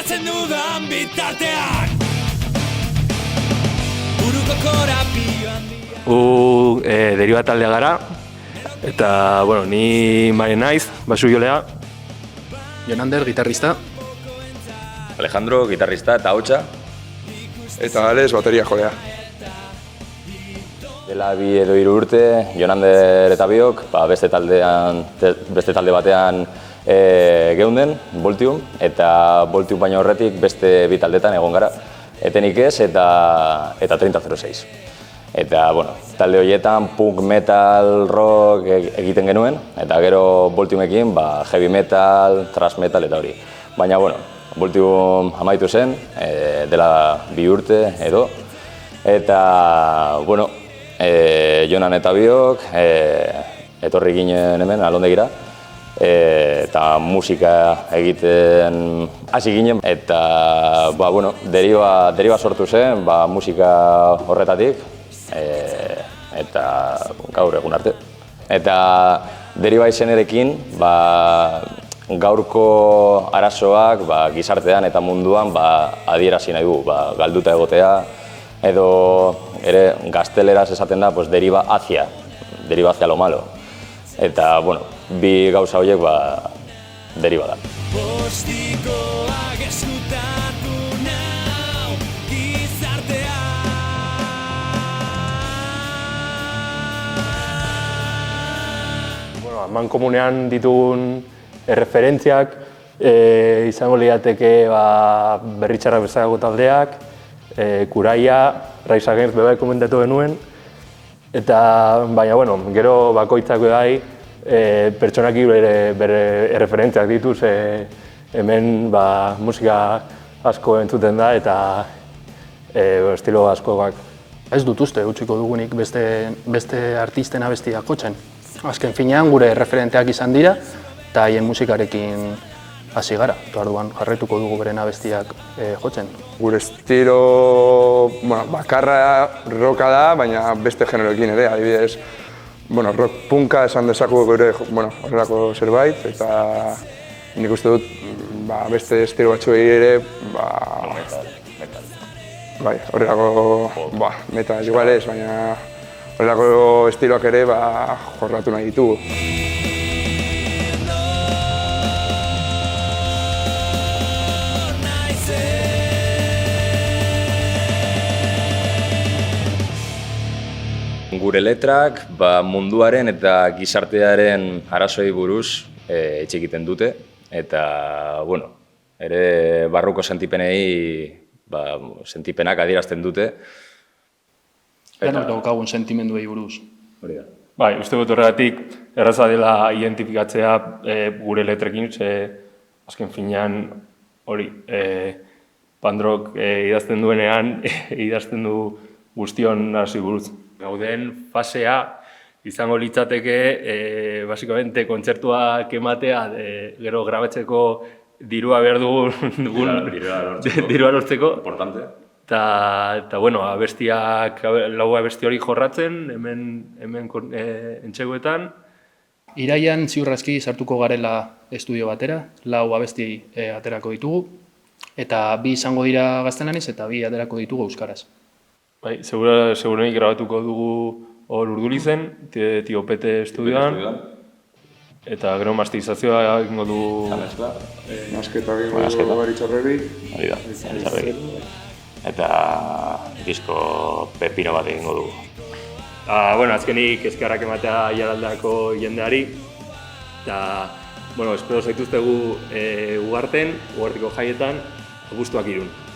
Pentsatzen dudan bitartean Buruko korapio handia Deriba taldea gara, eta, bueno, ni Mare naiz, basu jolea. Jonander, gitarrista. Alejandro, gitarrista eta hautsa. Eta Alex, bateria jolea. Dela 2 edo 3 urte, Jonander eta biok, beste talde batean geunden, Voltium, eta Voltium baino horretik beste 2 taldetan egon gara. Etenik ez eta 3006. Eta, bueno, talde horietan punk, metal, rock egiten genuen, eta gero Voltiumekin heavy metal, thrash metal eta hori. Baina, bueno, Voltium amaitu zen, dela 2 urte edo, eta, bueno, Jonan eta biok etorri ginen hemen Alondegira, eta musika egiten hasi ginen, eta, bueno, deriba sortu zen, musika horretatik, eta gaur egun arte. Eta deriba izenerekin, gaurko arazoak gizartean eta munduan adierazi nahi du, galduta egotea, edo ere gazteleraz esaten da deriva hacia lo malo. Eta, bueno, 2 gauza horiek deriba da. Postikoak eskutatu nau gizartea Mankomunean ditugun erreferentziak izango lirateke Berritxarrak bezalako taldeak, Kuraia, Rise Against bebai komentatu genuen, eta baina, bueno, gero bakoitzak bai pertsonaki bere erreferentziak dituz, hemen musika asko entzuten da eta estilo askoak. Ez dut uste, utziko dugunik beste artisten abestiak jotzen. Azken finean gure referenteak izan dira, eta haien musikarekin hasi gara. Orduan jarraituko dugu beren abestiak jotzen. Gure estilo bakarra rocka da, baina beste generoekin ere, adibidez, rock punka esan dezakegu gure horrelako zerbait, eta nik uste dut beste estilo batzuei ere, horrelako metal ez igual ez, baina horrelako estiloak ere jorratu nahi ditugu. Gure letrak munduaren eta gizartearen arazoei buruz hitz egiten dute, eta, bueno, ere barruko sentipenei sentipenak adierazten dute. Denok daukagun sentimenduei buruz. Hori da. Bai, uste dut horregatik erraza dela identifikatzea gure letrekin, azken finean hori Pandrok idazten duenean, idazten du guztion arazoei buruz. Gauden fasea izango litzateke basikamente kontzertuak ematea, gero grabatzeko dirua behar dugun dirua lortzeko. Importante. Eta, bueno, lau abesti hori jorratzen, hemen entxegoetan. Iraian ziurrazki sartuko garela estudio batera, 4 abesti aterako ditugu, eta 2 izango dira gaztelaniaz eta 2 aterako ditugu euskaraz. Bai, segurenik grabatuko dugu hor Urdulizen, Tiopete estudioan, eta gero masterizazioa egingo du... Masketa egingo du Berritxarreri. Hori da, Berritxarreri. Eta disko pepino bat egingo dugu. Bueno, azkenik eskerrak ematea Iaraldeako jendeari, eta, bueno, espero zaituztegu Ugarteko jaietan, abuztuak 3.